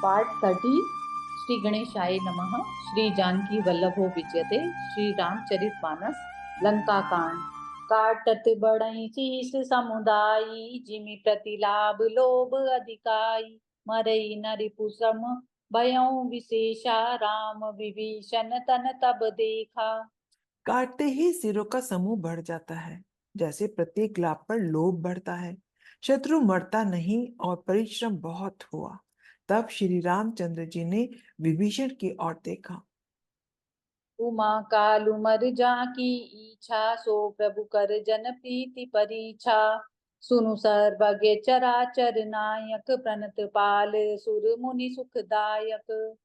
Part 30। Shri गणेशाय नमः। श्री जानकी वल्लभो विजयते। श्री रामचरितमानस लंका कांड। काटत बढ़ई शीस समुदायी जिमि प्रतिलाभ लोभ अधिकाई मरई नरिपु सम भयउ विशेषा राम विभीषण तन तब देखा। काटते ही सिरों का समूह बढ़ जाता है। जैसे प्रत्येक लाभ पर लोभ बढ़ता है। शत्रु मरता नहीं और परिश्रम बहुत हुआ। तब श्री रामचंद्र जी ने विभीषण की ओर देखा। उमा कालु मर जाकी इच्छा सो प्रभु कर जन प्रीति परीक्षा। सुनु सर्वज्ञ चराचर नायक प्रणत पाल सुर मुनि सुखदायक।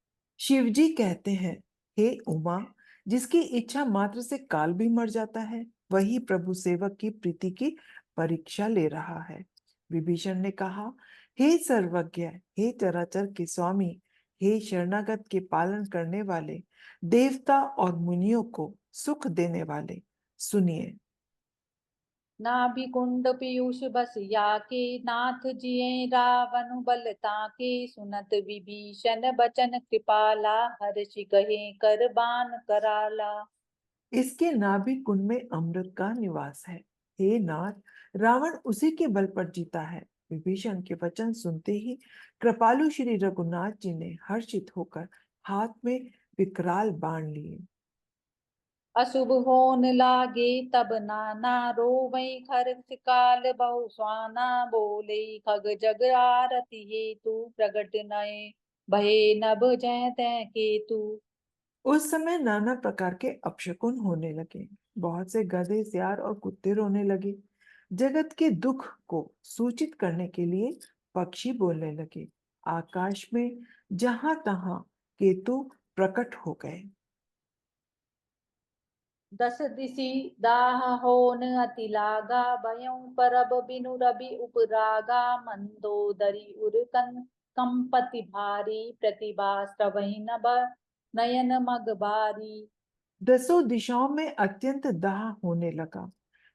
शिव जी कहते हैं, हे उमा, जिसकी इच्छा मात्र से काल भी मर जाता है, वही प्रभु सेवक की प्रीति की परीक्षा ले रहा है। विभीषण ने कहा, हे सर्वज्ञ, हे चराचर के स्वामी, हे शरणागत के पालन करने वाले, देवता और मुनियों को सुख देने वाले, सुनिए। नाभि कुंड पीयूष बस याके नाथ जिए रावण बल ताके। सुनत विभीषण बचन कृपाला हर्षि कहे कर बान कराला। इसके नाभि कुंड में अमृत का निवास है। हे नाथ, रावण उसी के बल पर जीता है। विभीषण के वचन सुनते ही कृपालु श्री रघुनाथ जी ने हर्षित होकर हाथ में विकराल बाण लिए। अशुभ होन लागे तब नाना रोवै खर्च काल बहु स्वाना बोले। खग जग आरती हेतु प्रगट नये भये नभ जय तै केतु। उस समय नाना प्रकार के अपशकुन होने लगे। बहुत से गधे, सियार और कुत्ते रोने लगे। जगत के दुख को सूचित करने के लिए पक्षी बोलने लगे। आकाश में जहां तहां केतु प्रकट हो गए। दस दिशि दाह होन अति लागा भयउ परब बिनु रवि उपरागा। मंदोदरी उर कंपति भारी प्रतिभा श्रवहि नभ नयन मग बारी। दसों दिशाओं में अत्यंत दाह होने लगा।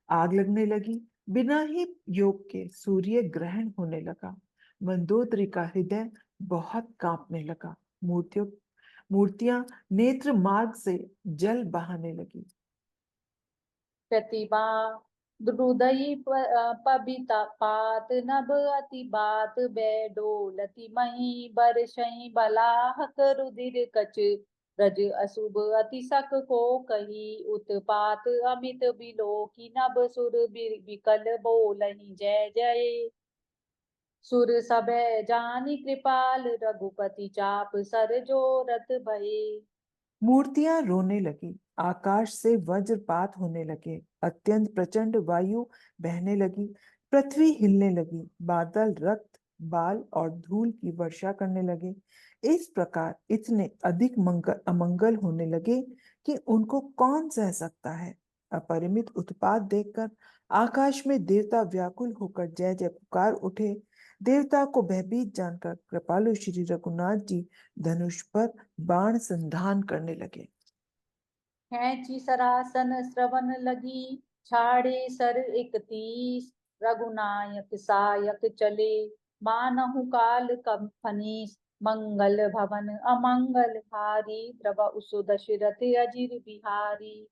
आग लगने लगी। बिना ही योग के सूर्य ग्रहण होने लगा। मंदोदरी का हृदय बहुत कांपने लगा। मूर्तियां नेत्र मार्ग से जल बहाने लगी। प्रतिभा हृदयि पबिता पात नभ अति बात बेडोलति मही बरषहि बलाहक रुधिर कच। रज अशुभ अति सक को कही उत्पात अमित बिलो की नभ सुर विकल बोलहि जय जय। सुर सबे जानी कृपाल रघुपति चाप सर जो रत भये। मूर्तियां रोने लगी। आकाश से वज्रपात होने लगे। अत्यंत प्रचंड वायु बहने लगी। पृथ्वी हिलने लगी। बादल रक्त, बाल और धूल की वर्षा करने लगे। इस प्रकार इतने अधिक अमंगल होने लगे कि उनको कौन सह सकता है। अपरिमित उत्पात देखकर आकाश में देवता व्याकुल होकर जय जय पुकार उठे। देवता को भयभीत जानकर कृपालु श्री रघुनाथ जी धनुष पर बाण संधान करने लगे। खेची सरासन श्रवण लगी छाड़े सर 31। रघुनायक सायक चले मानहु काल कम फनीस। मंगल भवन अमंगल हारी द्रव उसु दशरथ अजिर बिहारी।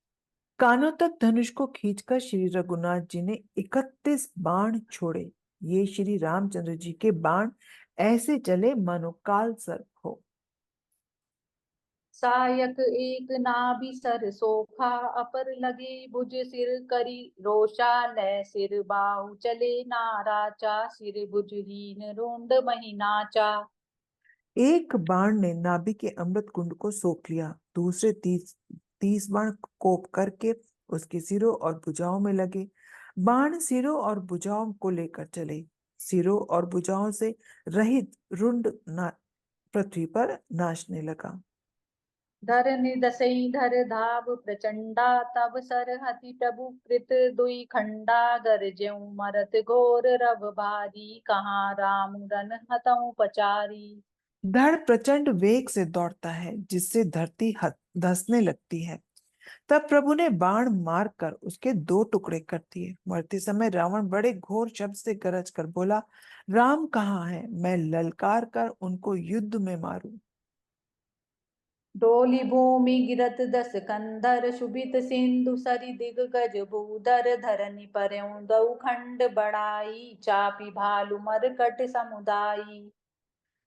कानों तक धनुष को खींचकर श्री रघुनाथ जी ने 31 बाण छोड़े। ये श्री रामचंद्र जी के बाण ऐसे चले मानो काल सर्प हो। सायक एक नाभि सर सोखा अपर लगे भुज सिर करी रोषा। लय सिर बाहु चले नाराचा सिर भुजहीन रोंद मही नाचा। एक बाण ने नाभि के अमृत कुंड को सोख लिया। दूसरे 30 बाण कोप करके उसके सिरों और भुजाओं में लगे। बाण सिरों और भुजाओं को लेकर चले। सिरों और भुजाओं से रहित रुंड पृथ्वी पर नाचने लगा। धर निदसई धर धाव प्रचंडा तब सरहति प्रभु कृत दुई खंडा। गरजेऊ मरत घोर रव भारी कहाँ राम रन हतऊ पचारी। धड़ प्रचंड वेग से दौड़ता है, जिससे धरती धंसने लगती है। तब प्रभु ने बाण मारकर उसके दो टुकड़े कर दिए। मरते समय रावण बड़े घोर शब्द से गरज कर बोला, राम कहाँ है, मैं ललकार कर उनको युद्ध में मारूं। डोली भूमि गिरत दस कंदर, शुभित सिंधु सरि दिग्गज भूधर, धरनी पर्यों दऊ खंड बढ़ाई, चापी भालु मरकट समुदाई।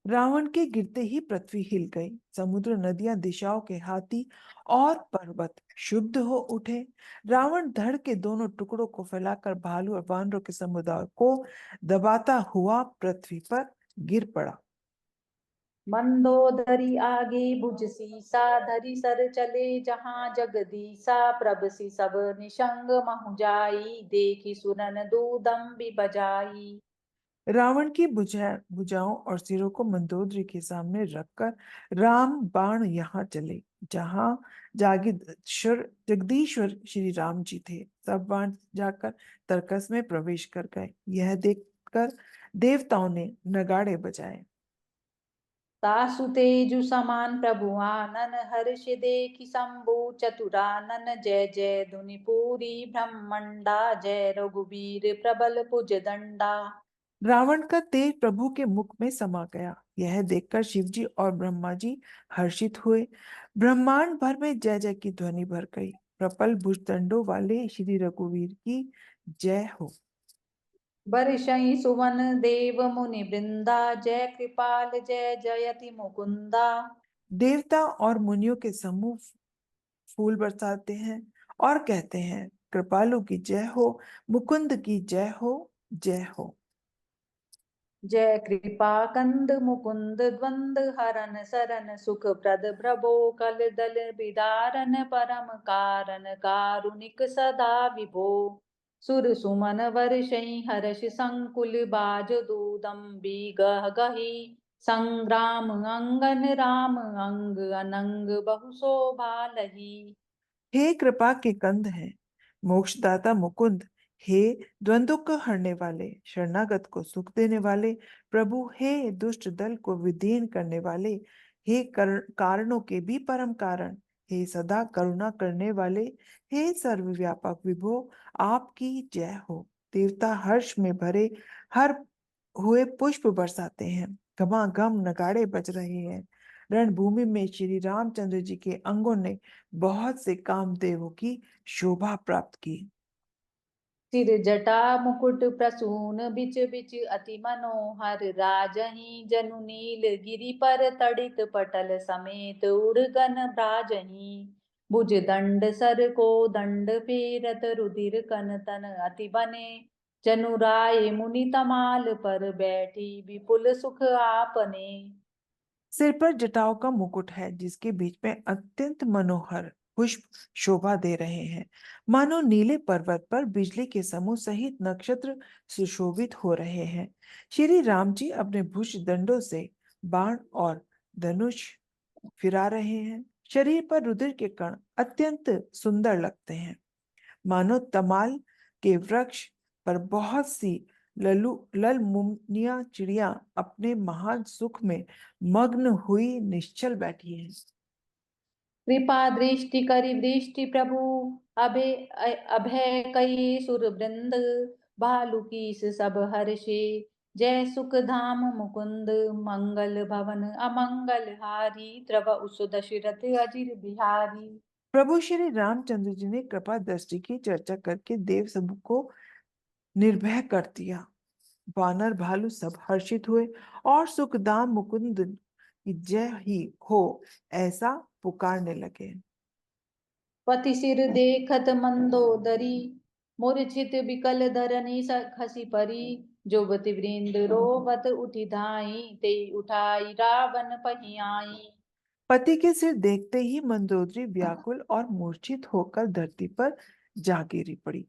रावण के गिरते ही पृथ्वी हिल गई, समुद्र, नदियां, दिशाओं के हाथी और पर्वत शुद्ध हो उठे। रावण धड़ के दोनों टुकड़ों को फैलाकर भालू और वानरों के समुदाय को दबाता हुआ पृथ्वी पर गिर पड़ा। मंदोदरी आगे भुज सीसा, धरि सर चले जहाँ जगदीसा, प्रभ सि सब निशंग महु जाई, देखी सुनन दूदम्बि बजाई। रावण की भुजाओं और सिरों को मंदोदरी के सामने रखकर राम बाण यहाँ चले जहाँ जागीश्वर जगदीश्वर श्री राम जी थे। सब बाण जाकर तरकस में प्रवेश कर गए। यह देखकर देवताओं ने नगाड़े बजाए। तासु तेजु समान प्रभु आनन, हर्ष देखि शंभु चतुरानन, जय जय धुनि पूरी ब्रह्मंडा, जय रघुबीर प्रबल भुज दंडा। रावण का तेज प्रभु के मुख में समा गया। यह देखकर शिव जी और ब्रह्मा जी हर्षित हुए। ब्रह्मांड भर में जय जय की ध्वनि भर गई। प्रबल भुजदंडों वाले श्री रघुवीर की जय हो। बरसई सुवन देव मुनि वृंदा, जय कृपाल जय जयति मुकुंदा। देवता और मुनियों के समूह फूल बरसाते हैं और कहते हैं, कृपालु की जय हो, मुकुंद की जय हो, जय हो। जय कृपा कंद मुकुंद द्वंद हरन सरन सुख प्रद प्रभो कल दल बिदारन, परम कारण कारुणिक सदा विभो। सुर सुमन वर्षई हर्ष संकुल बाज दूदम्बि गह गही, संग्राम अंगन राम अंग अनंग बहु शोभा लही। हे कृपा के कंद है, मोक्षदाता मुकुंद, हे द्वंद्व को हरने वाले, शरणागत को सुख देने वाले प्रभु, हे दुष्ट दल को विदीन करने वाले, हे कारणों के भी परम कारण, हे सदा करुणा करने वाले, हे सर्वव्यापक विभो, आपकी जय हो। देवता हर्ष में भरे हर हुए पुष्प बरसाते हैं। घमाघम नगाड़े बज रहे हैं। रणभूमि में श्री रामचंद्र जी के अंगों ने बहुत से कामदेवों की शोभा प्राप्त की। सिर जटा मुकुट प्रसून बिच बिच अति मनोहर, राजही जनु नील गिरि पर तड़ित पटल समेत उड़गन भ्राजही। भुज दंड सर को दंड फेरत रुधिर कन तन अति बने, जनु राय मुनि तमाल पर बैठी विपुल सुख आपने। सिर पर जटाओं का मुकुट है जिसके बीच में अत्यंत मनोहर पुष्प शोभा दे रहे हैं। मानो नीले पर्वत पर बिजली के समूह सहित नक्षत्र सुशोभित हो रहे हैं। श्री राम जी अपने भुज दंडों से बाण और धनुष फिरा रहे हैं। शरीर पर रुधिर के कण अत्यंत सुंदर लगते हैं। मानो तमाल के वृक्ष पर बहुत सी लल मुनिया चिड़िया अपने महान सुख में मग्न हुई निश्चल बैठी हैं। कृपा दृष्टि करि दृष्टि प्रभु, अभय अभय कई सुर वृंद, भालु कीस सब हर्षे, जय सुख धाम मुकुंद, मंगल भवन अमंगल हारी, त्रव उस दशरथ अजिर बिहारी। प्रभु श्री रामचंद्र जी ने कृपा दृष्टि की चर्चा करके देव समूह को निर्भय कर दिया। वानर भालू सब हर्षित हुए और सुखदाम मुकुंद की जय ही हो ऐसा पुकारने लगे। पति सिर देखत मंदोदरी, मूर्छित विकल धरनी खसी परी, जुबति वृंद रोवत उठि धाई, ते उठाई रावण पही आई। पति के सिर देखते ही मंदोदरी व्याकुल और मूर्छित होकर धरती पर जा गिरी पड़ी।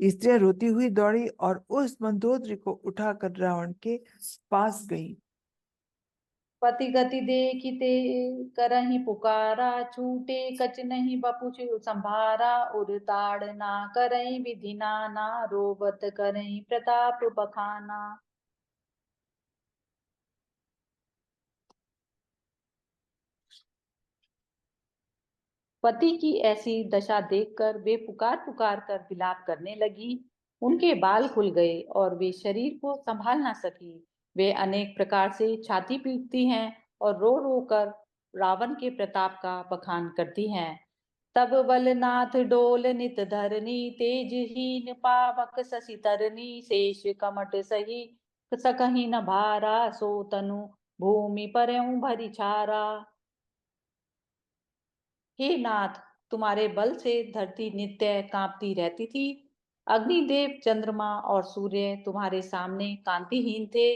स्त्रियां रोती हुई दौड़ी और उस मंदोदरी को उठाकर रावण के पास गई। पति गति देखिते करहि पुकारा, छूटे कछ नहीं बपुछ संभारा, उर ताड़ ना करहि विधि नाना, रोबत करहि प्रताप बखाना। पति की ऐसी दशा देखकर वे पुकार पुकार कर विलाप करने लगी। उनके बाल खुल गए और वे शरीर को संभाल ना सकी। वे अनेक प्रकार से छाती पीटती हैं और रो रो कर रावण के प्रताप का बखान करती हैं। तब बलनाथ डोल नित धरनी, तेजहीन पावक शशि तरनी, शेष कमट सही सकहि न भारा, सो तनु भूमि परयउ भरी छारा। हे नाथ, तुम्हारे बल से धरती नित्य कांपती रहती थी। अग्निदेव, चंद्रमा और सूर्य तुम्हारे सामने कांतिहीन थे।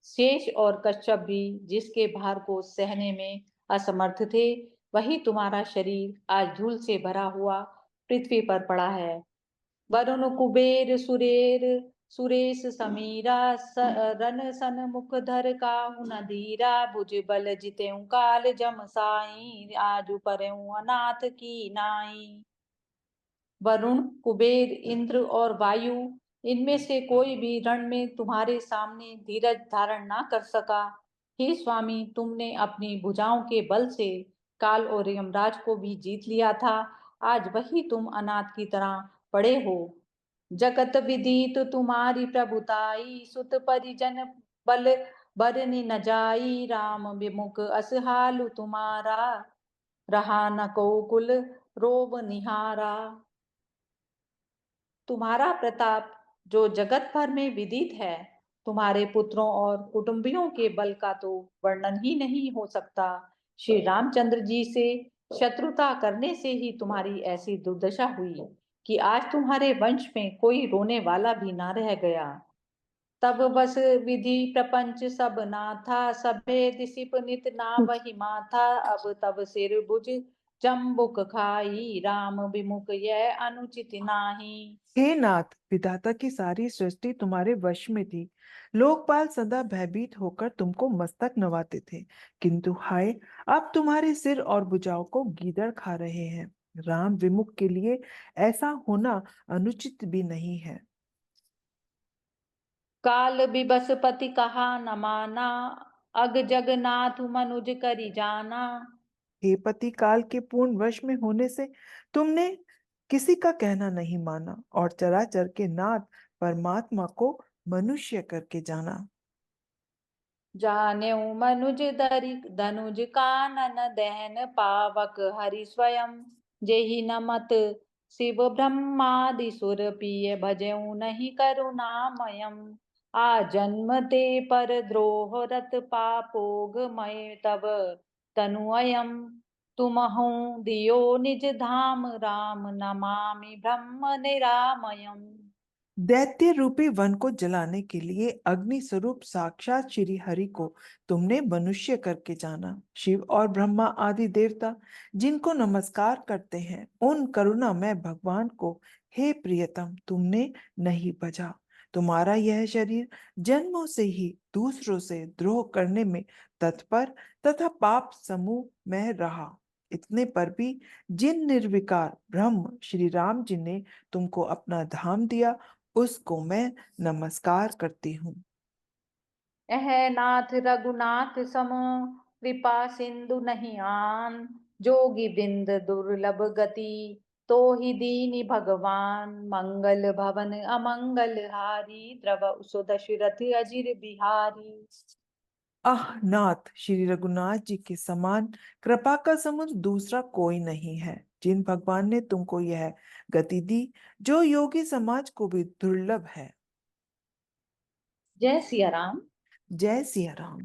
शेष और कश्यप भी जिसके भार को सहने में असमर्थ थे, वही तुम्हारा शरीर आज धूल से भरा हुआ पृथ्वी पर पड़ा है। वरुण कुबेर सुरेर सुरेश समीरा, रन सन मुख धर काहू न धीरा, भुज बल जितेऊ काल जम साई, आजु परऊ अनाथ की नाई। वरुण, कुबेर, इंद्र और वायु, इनमें से कोई भी रण में तुम्हारे सामने धीरज धारण ना कर सका। हे स्वामी, तुमने अपनी भुजाओं के बल से काल और यमराज को भी जीत लिया था। आज वही तुम अनाथ की तरह पड़े हो। जगत विदित तुम्हारी प्रभुताई, सुत परिजन बल बरनि न जाई, राम विमुख असहालु तुम्हारा, रहा न को कुल रोब निहारा। तुम्हारा प्रताप जो जगत भर में विदित है, तुम्हारे पुत्रों और कुटुंबियों के बल का तो वर्णन ही नहीं हो सकता। श्री रामचंद्र जी से शत्रुता करने से ही तुम्हारी ऐसी दुर्दशा हुई कि आज तुम्हारे वंश में कोई रोने वाला भी ना रह गया। तब बस विधि प्रपंच सब नाथा, सबे दिसिप नित ना वही माथा, अब तब सिर भुज जम्बुक खाई, राम विमुख यह अनुचित नाही। हे नाथ, विधाता की सारी सृष्टि तुम्हारे वश में थी। लोकपाल सदा भयभीत होकर तुमको मस्तक नवाते थे, किंतु हाय, अब तुम्हारे सिर और भुजाओं को गीदड़ खा रहे हैं। राम विमुख के लिए ऐसा होना अनुचित भी नहीं है। काल बिबस पति कहा न माना, अग जगन्नाथ मनुज करी जाना। हे पति, काल के पूर्ण वश में होने से तुमने किसी का कहना नहीं माना और चराचर के नाथ परमात्मा को मनुष्य करके जाना। जानेऊ मनुज दरि धनुज कानन दहन, पावक हरि स्वयं जेहि न मत, शिव ब्रह्मादि सुर पिय भजेऊ नहीं करुणामयम। आ जन्म ते पर द्रोह रत पापोग मय तब तनु अयम, तुमहु दियो निज धाम, राम नमामि ब्रह्म निरामयम। दैत्य रूपी वन को जलाने के लिए अग्नि स्वरूप साक्षात श्री हरि को तुमने मनुष्य करके जाना। शिव और ब्रह्मा आदि देवता जिनको नमस्कार करते हैं, उन करुणामय भगवान को हे प्रियतम तुमने नहीं भजा। तुम्हारा यह शरीर जन्मों से ही दूसरों से द्रोह करने में तत्पर तथा पाप समूह में रहा। इतने पर भी जिन निर्विकार ब्रह्म श्री राम जी ने तुमको अपना धाम दिया, उसको मैं नमस्कार करती हूँ। एह नाथ रघुनाथ सम, कृपा सिंधु नहीं आन, जोगी बिंद दुर्लभ गति, तो ही दीनी भगवान, मंगल भवन अमंगल हारी, द्रव सो दशरथ अजिर बिहारी। आह नाथ, श्री रघुनाथ जी के समान कृपा का समुद्र दूसरा कोई नहीं है। जिन भगवान ने तुमको यह गति दी, जो योगी समाज को भी दुर्लभ है। जय सिया राम। जय सिया राम।